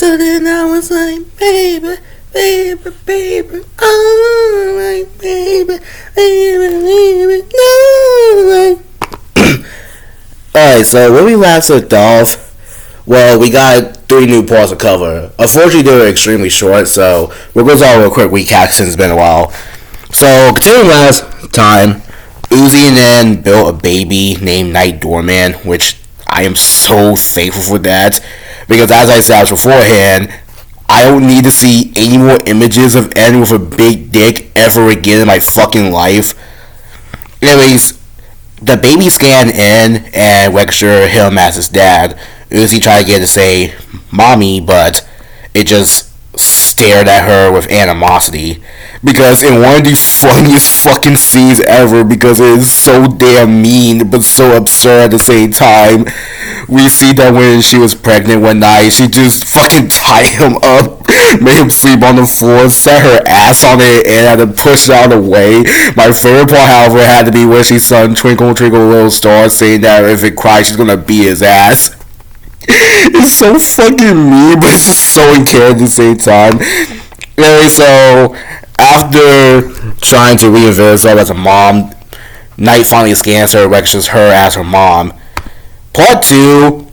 So then I was like, baby, baby, baby, oh, like, baby, baby, baby, no, like. Alright, so when we last left off, well, we got 3 new parts to cover. Unfortunately, they were extremely short, so we're going to do a real quick recap since it's been a while. So, continuing last time, Uzi and N built a baby named Night Doorman, which I am so thankful for that, because as I established beforehand, I don't need to see any more images of N with a big dick ever again in my fucking life. Anyways, the baby scanned N and registered him as his dad. Uzi tried to get it to say mommy, but it just stared at her with animosity. Because in one of the funniest fucking scenes ever, because it is so damn mean but so absurd at the same time, we see that when she was pregnant one night, she just fucking tied him up, made him sleep on the floor, set her ass on it, and had to push it out of the way. My favorite part, however, had to be when she sung Twinkle Twinkle Little Star, saying that if it cries, she's gonna beat his ass. It's so fucking mean, but it's just so uncaring at the same time. Anyway, so after trying to reinvent herself as a mom, Knight finally scans her and registers her as her mom. Part 2,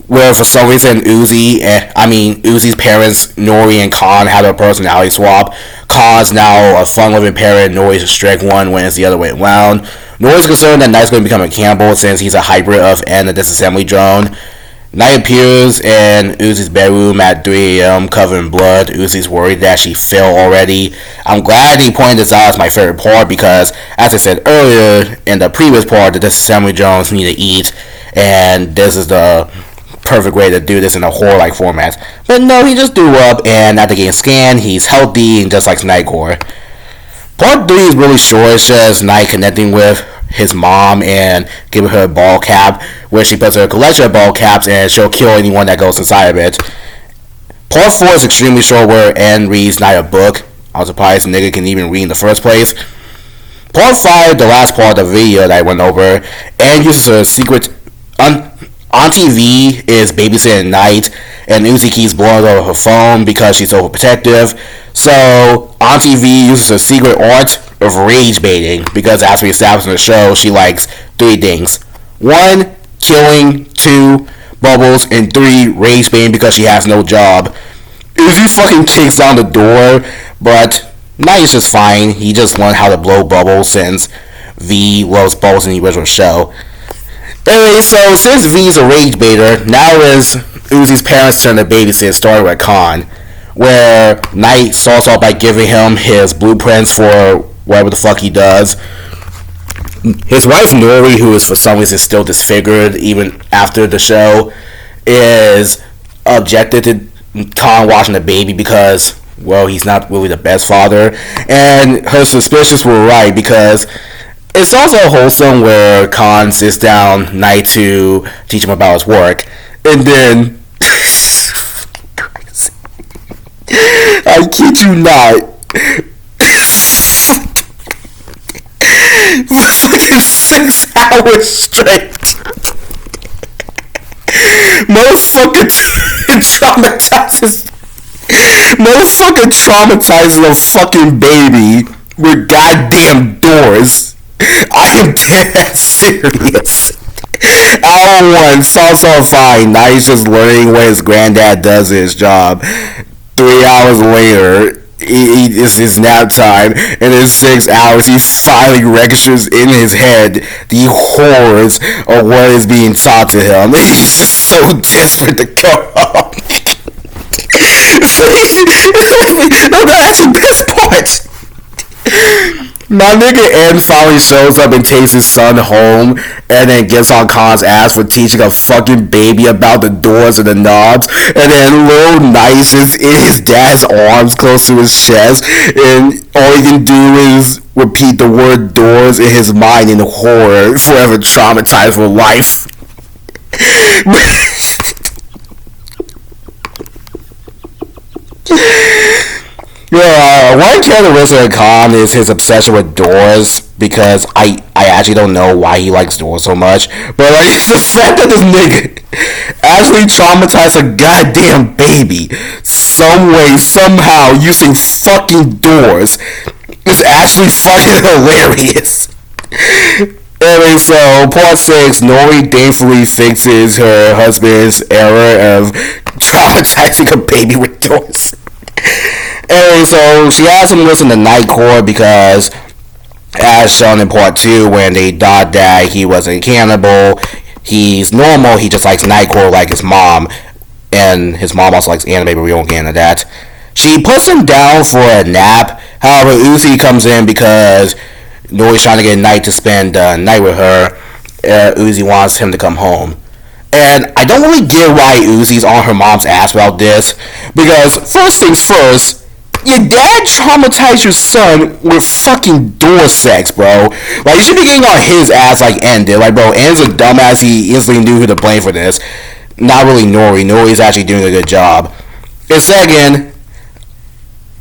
where for some reason Uzi's parents, Nori and Khan, had a personality swap. Khan's now a fun-loving parent, Nori's a strict one when it's the other way around. Nori's concerned that Knight's going to become a cannibal since he's a hybrid of N, the disassembly drone. Knight appears in Uzi's bedroom at 3 a.m. covered in blood. Uzi's worried that she fell already. I'm glad he pointed this out as my favorite part because, as I said earlier, in the previous part, the disassembly drones need to eat, and this is the perfect way to do this in a horror-like format. But no, he just threw up, and after getting scanned, he's healthy and just like Nightcore. Part 3 is really short. It's just Knight connecting with his mom and giving her a ball cap, where she puts her collection of ball caps and she'll kill anyone that goes inside of it. Part 4 is extremely short, where N reads Knight a book. I was surprised the nigga can even read in the first place. Part 5, the last part of the video that I went over, N uses her secret on TV is babysitting Knight, and Uzi keeps blowing over her phone because she's overprotective. So, on TV uses her secret art of rage baiting, because as we established in the show, she likes 3 things. 1, killing. 2, bubbles. And 3, rage baiting because she has no job. Uzi fucking kicks down the door, but Knight is just fine. He just learned how to blow bubbles since V loves bubbles in the original show. Anyway, so since V's a rage baiter, now is Uzi's parents' turn to babysit, starting with Khan, where Knight starts off by giving him his blueprints for whatever the fuck he does. His wife Nori, who is for some reason still disfigured even after the show, is objected to Khan watching the baby because, well, he's not really the best father, and her suspicions were right, because it's also wholesome where Khan sits down Knight to teach him about his work, and then I kid you not, for fucking 6 hours straight, traumatizes a fucking baby with goddamn doors. I am dead serious. Hour 1 starts off fine. Knight's just learning what his granddad does in his job. 3 hours later, it's his nap time, and in 6 hours, he finally registers in his head the horrors of what is being taught to him. He's just so desperate to go home. No, that's the best part. My nigga N finally shows up and takes his son home, and then gets on Khan's ass for teaching a fucking baby about the doors and the knobs, and then little Nice is in his dad's arms close to his chest, and all he can do is repeat the word doors in his mind in horror, forever traumatized for life. One characteristic of Khan is his obsession with doors, because I actually don't know why he likes doors so much, but like, it's the fact that this nigga actually traumatized a goddamn baby some way, somehow, using fucking doors. It's actually fucking hilarious. Anyway, so part 6, Nori thankfully fixes her husband's error of traumatizing a baby with doors. Anyway, so she has him listen to Nightcore because, as shown in part 2, when they thought that he wasn't cannibal, he's normal, he just likes Nightcore like his mom, and his mom also likes anime, but we won't get into that. She puts him down for a nap. However, Uzi comes in because Nori's trying to get Night to spend the night with her. Uzi wants him to come home. And I don't really get why Uzi's on her mom's ass about this, because first things first, your dad traumatized your son with fucking door sex, bro. Like, you should be getting on his ass like N did. Like, bro, N's a dumbass. He instantly knew who to blame for this. Not really Nori. Nori's actually doing a good job. And second,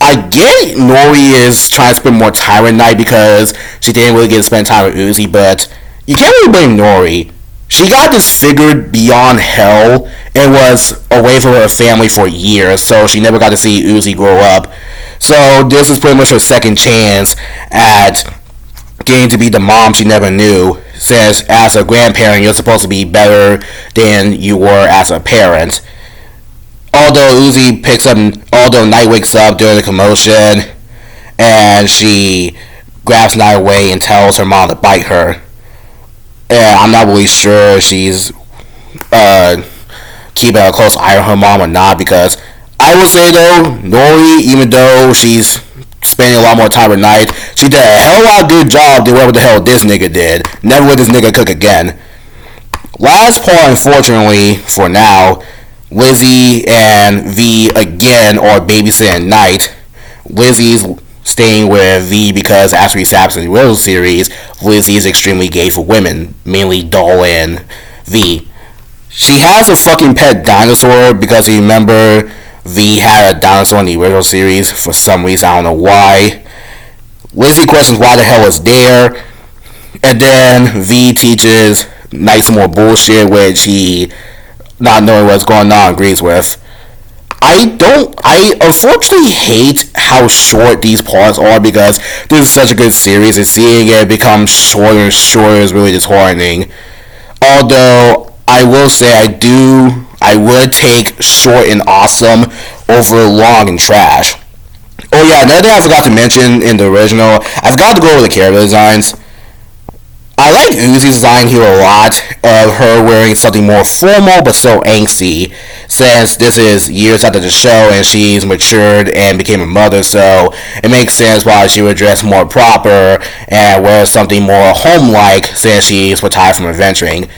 I get Nori is trying to spend more time with Night because she didn't really get to spend time with Uzi, but you can't really blame Nori. She got disfigured beyond hell and was away from her family for years, so she never got to see Uzi grow up. So this is pretty much her second chance at getting to be the mom she never knew, since as a grandparent you're supposed to be better than you were as a parent. Although Night wakes up during the commotion and she grabs Night away and tells her mom to bite her. And I'm not really sure she's keeping a close eye on her mom or not, because I will say though, Nori, even though she's spending a lot more time with Night, she did a hell of a lot of good job than whatever the hell this nigga did. Never let this nigga cook again. Last part, unfortunately, for now, Lizzie and V again are babysitting Night. Lizzie's staying with V because after he saps in the original series, Lizzie is extremely gay for women, mainly Doll and V. She has a fucking pet dinosaur because you remember V had a dinosaur in the original series for some reason, I don't know why. Lizzie questions why the hell it's there, and then V teaches Night some more bullshit, which he, not knowing what's going on, agrees with. I unfortunately hate how short these parts are because this is such a good series, and seeing it become shorter and shorter is really disheartening. Although, I will say I would take short and awesome over long and trash. Oh yeah, another thing I forgot to mention in the original, I forgot to go over the character designs. I like Uzi's design here a lot, of her wearing something more formal but still angsty, since this is years after the show and she's matured and became a mother, so it makes sense why she would dress more proper and wear something more home-like since she's retired from adventuring.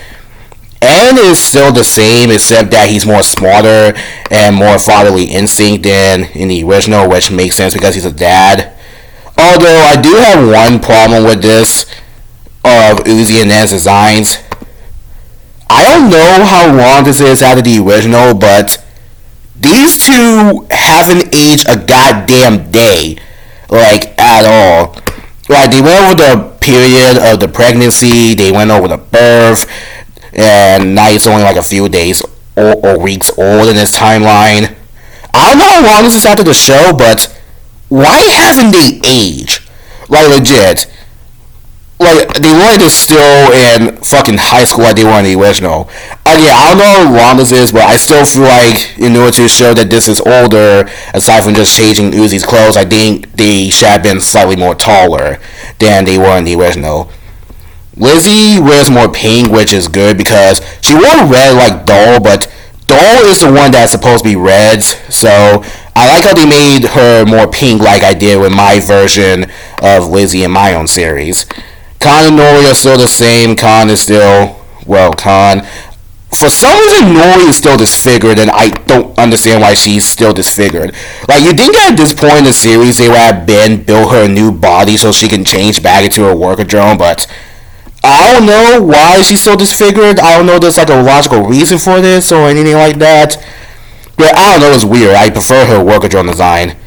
N is still the same, except that he's more smarter and more fatherly instinct than in the original, which makes sense because he's a dad. Although I do have one problem with this of Uzi and N's designs. I don't know how long this is out of the original, but these two haven't aged a goddamn day, like, at all. Like, they went over the period of the pregnancy, they went over the birth, and now it's only like a few days or weeks old in this timeline. I don't know how long this is after the show, but why haven't they aged? Like, legit. Like, they were just still in fucking high school like they were in the original. Again, I don't know how long this is, but I still feel like in order to show that this is older, aside from just changing Uzi's clothes, I think they should have been slightly more taller than they were in the original. Lizzie wears more pink, which is good because she wore red like Doll, but Doll is the one that's supposed to be red, so I like how they made her more pink like I did with my version of Lizzie in my own series. Khan and Nori are still the same. Khan is still, well, Khan. For some reason, Nori is still disfigured, and I don't understand why she's still disfigured. Like, you think at this point in the series they would have built her a new body so she can change back into her worker drone, but I don't know why she's still disfigured. I don't know if there's like a logical reason for this or anything like that. But I don't know, it's weird. I prefer her worker drone design.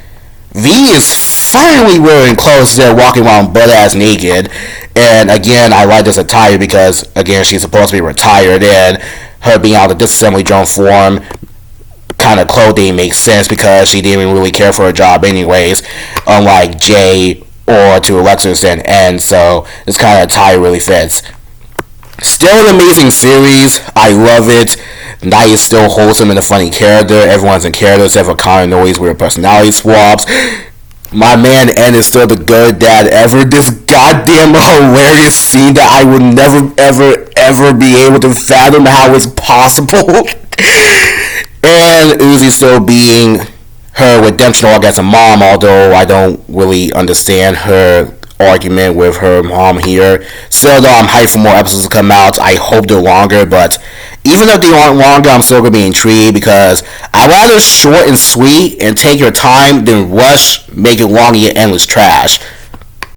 V is finally wearing clothes instead of walking around butt-ass naked. And again, I like this attire because again, she's supposed to be retired, and her being out of disassembly drone form kind of clothing makes sense because she didn't even really care for her job anyways, unlike Jay or to a lesser extent N. So this kind of attire really fits. Still an amazing series. I love it. Night is still wholesome and a funny character. Everyone's in character except for Connor Noise with personality swaps. My man N is still the good dad ever. This goddamn hilarious scene that I would never ever be able to fathom how it's possible. And Uzi still being her redemption arc as a mom, although I don't really understand her argument with her mom here. Still though, I'm hyped for more episodes to come out. I hope they're longer, but even if they aren't longer, I'm still gonna be intrigued because I'd rather short and sweet and take your time than rush, make it long and get endless trash.